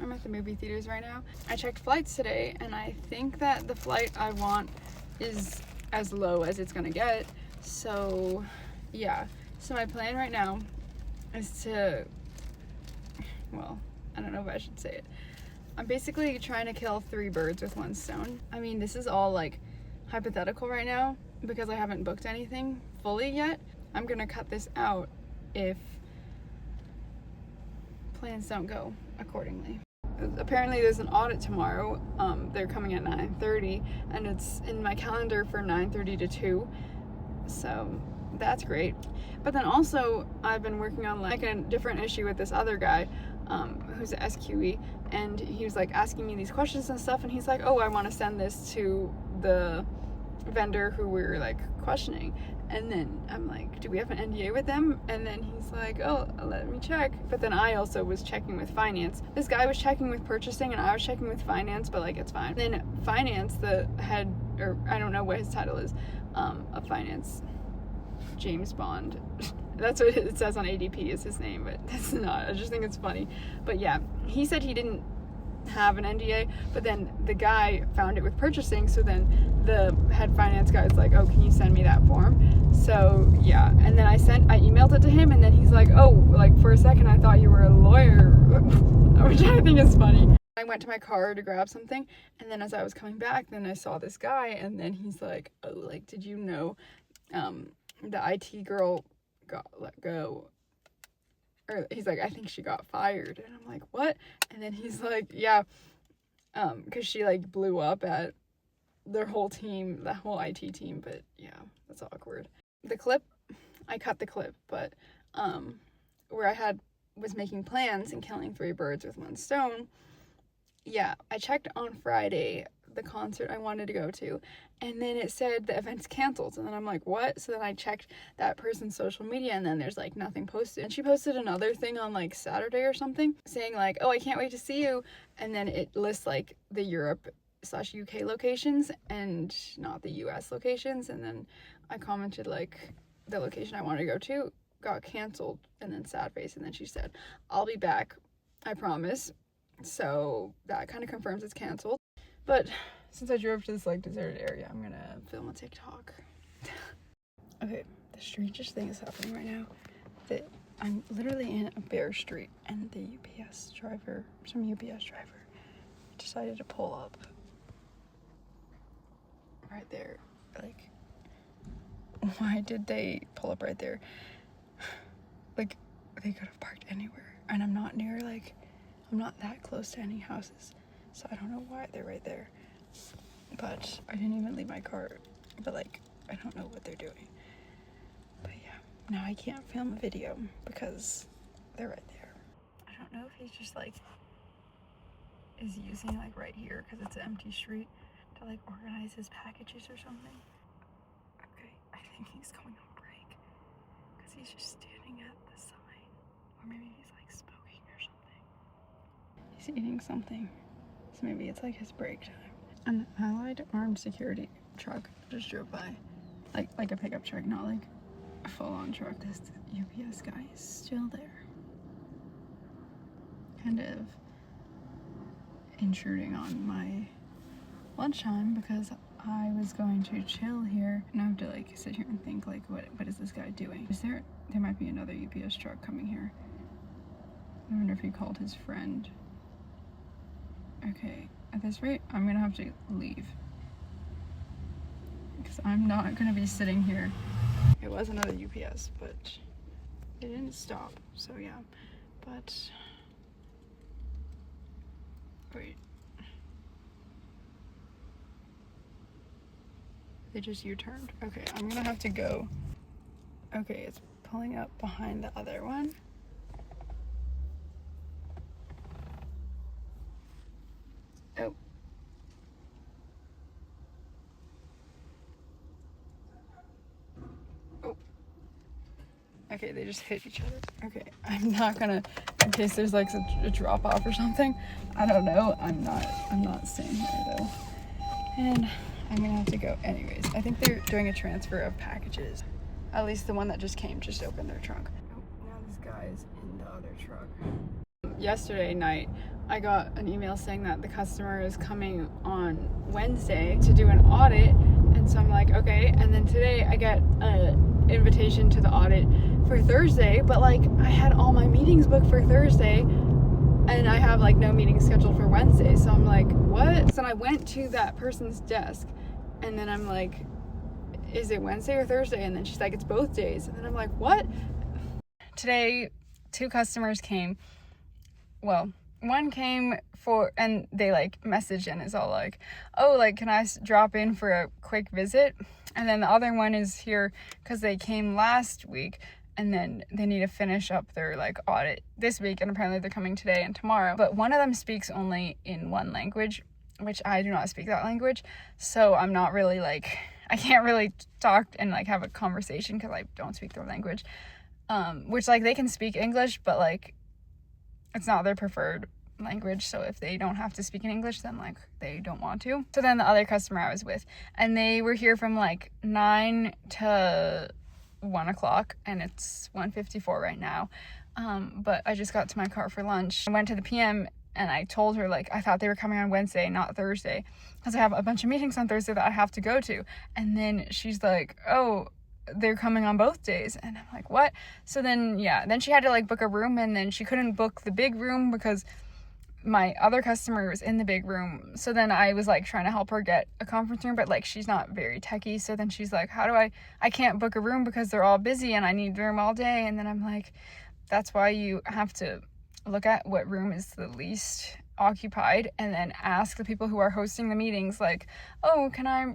I'm at the movie theaters right now. I checked flights today, and I think that the flight I want is as low as it's gonna get. So yeah, so my plan right now is to, well, I don't know if I should say it. I'm basically trying to kill 3 birds with 1 stone. I mean, this is all like hypothetical right now because I haven't booked anything fully yet. I'm gonna cut this out if plans don't go accordingly. Apparently there's an audit tomorrow. They're coming at 9:30 and it's in my calendar for 9:30 to 2. So that's great. But then also I've been working on like a different issue with this other guy who's an SQE, and he was like asking me these questions and stuff, and he's like, oh, I want to send this to the vendor who we were like questioning. And then I'm like, do we have an NDA with them? And then he's like, oh, let me check. But then I also was checking with finance. This guy was checking with purchasing and I was checking with finance, but like it's fine. Then finance, the head, or I don't know what his title is, of finance, James Bond. That's what it says on ADP is his name, but that's not. I just think it's funny. But yeah, he said he didn't have an NDA, but then the guy found it with purchasing, so then the head finance guy is like, oh, can you send me that form? So yeah, and then I emailed it to him, and then he's like, oh, like for a second I thought you were a lawyer, which I think is funny. I went to my car to grab something, and then as I was coming back, then I saw this guy, and then he's like, oh, like, did you know the IT girl got let go? Or he's like, I think she got fired. And I'm like, what? And then he's like, yeah, because she like blew up at their whole team, the whole IT team. But yeah, that's awkward. The clip, I cut the clip, but where I was making plans and killing 3 birds with 1 stone. Yeah, I checked on Friday the concert I wanted to go to, and then it said the event's canceled, and then I'm like, what? So then I checked that person's social media, and then there's like nothing posted, and she posted another thing on like Saturday or something saying like, oh, I can't wait to see you, and then it lists like the Europe/UK locations and not the US locations. And then I commented like the location I wanted to go to got canceled, and then sad face, and then she said, I'll be back, I promise. So that kind of confirms it's canceled. But since I drove to this like deserted area, I'm gonna film a TikTok. Okay, the strangest thing is happening right now. That I'm literally in a bare street, and the UPS driver, decided to pull up right there. Like, why did they pull up right there? Like, they could have parked anywhere, and I'm not that close to any houses. So I don't know why they're right there, but I didn't even leave my car, but like, I don't know what they're doing. But yeah, now I can't film a video because they're right there. I don't know if he's just like, is using like right here because it's an empty street to like organize his packages or something. Okay, I think he's going on break because he's just standing at the sign, or maybe he's like smoking or something. He's eating something. So maybe it's like his break time. An Allied armed security truck just drove by. Like a pickup truck, not like a full-on truck. This UPS guy is still there. Kind of intruding on my lunchtime because I was going to chill here, and I have to like sit here and think like, what is this guy doing? There might be another UPS truck coming here. I wonder if he called his friend. Okay, at this rate, I'm gonna have to leave because I'm not gonna be sitting here. It was another UPS, but it didn't stop, so yeah. But wait, they just U-turned. Okay, I'm gonna have to go. Okay, it's pulling up behind the other one. Oh. Oh. Okay, they just hit each other. Okay, I'm not gonna, in case there's like a drop off or something. I don't know. I'm not staying here though. And I'm gonna have to go anyways. I think they're doing a transfer of packages. At least the one that just came just opened their trunk. Oh, now this guy is in the other truck. yesterday night, I got an email saying that the customer is coming on Wednesday to do an audit, and so I'm like, okay. And then today I get an invitation to the audit for Thursday, but like I had all my meetings booked for Thursday, and I have like no meetings scheduled for Wednesday. So I'm like, what? So I went to that person's desk, and then I'm like, is it Wednesday or Thursday? And then she's like, it's both days. And then I'm like, what? Today, 2 customers came. Well, one came for, and they like messaged and is all like, oh, like, can I drop in for a quick visit? And then the other one is here because they came last week, and then they need to finish up their like audit this week, and apparently they're coming today and tomorrow. But one of them speaks only in one language, which I do not speak that language, so I'm not really like, I can't really talk and like have a conversation because I don't speak their language. Which like they can speak English, but like it's not their preferred language, so if they don't have to speak in English, then like they don't want to. So then the other customer I was with, and they were here from like 9 to 1 o'clock, and it's 1:54 right now. But I just got to my car for lunch. I went to the PM, and I told her like I thought they were coming on Wednesday, not Thursday, because I have a bunch of meetings on Thursday that I have to go to. And then she's like, oh, they're coming on both days. And I'm like, what? So then, yeah, then she had to like book a room, and then she couldn't book the big room because my other customer was in the big room. So then I was like trying to help her get a conference room, but like she's not very techie. So then she's like, how do I can't book a room because they're all busy and I need the room all day. And then I'm like, that's why you have to look at what room is the least occupied, and then ask the people who are hosting the meetings like, oh, can I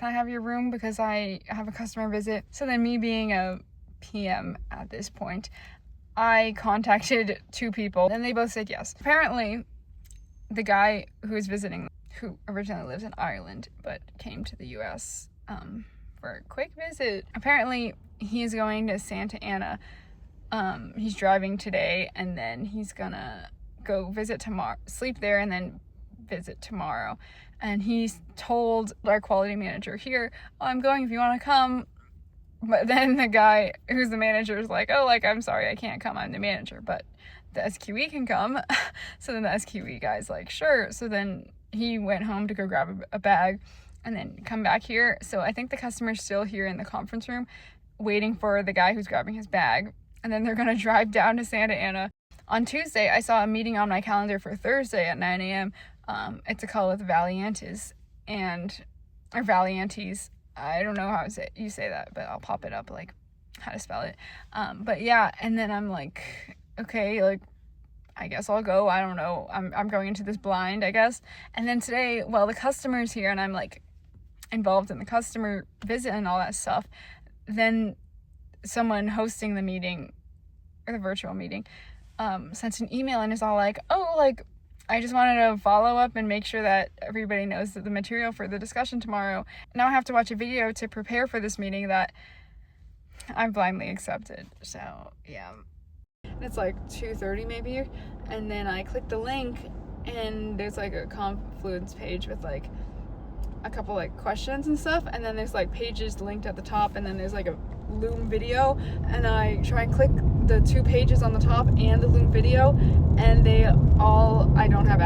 have your room because I have a customer visit? So then, me being a PM at this point, I contacted 2 people, and they both said yes. Apparently, the guy who is visiting, who originally lives in Ireland but came to the US for a quick visit, apparently he's going to Santa Ana. He's driving today, and then he's gonna go visit tomorrow, sleep there, and then visit tomorrow. And he's told our quality manager here, oh, I'm going if you want to come. But then the guy who's the manager is like, oh, like, I'm sorry, I can't come, I'm the manager, but the SQE can come. So then the SQE guy's like, sure. So then he went home to go grab a bag and then come back here. So I think the customer's still here in the conference room waiting for the guy who's grabbing his bag. And then they're going to drive down to Santa Ana. On Tuesday, I saw a meeting on my calendar for Thursday at 9 a.m. It's a call with Valiantes, or Valiantes. I don't know how you say that, but I'll pop it up, like, how to spell it. But yeah, and then I'm like, okay, like, I guess I'll go. I don't know. I'm going into this blind, I guess. And then today, well, the customer's here, and I'm, like, involved in the customer visit and all that stuff. Then someone hosting the meeting, or the virtual meeting, sent an email and is all like, oh, like, I just wanted to follow up and make sure that everybody knows that the material for the discussion tomorrow. Now I have to watch a video to prepare for this meeting that I blindly accepted. So, yeah. It's like 2:30 maybe, and then I click the link, and there's like a Confluence page with like a couple like questions and stuff, and then there's like pages linked at the top, and then there's like a Loom video, and I try and click the 2 pages on the top and the Loom video, and I don't have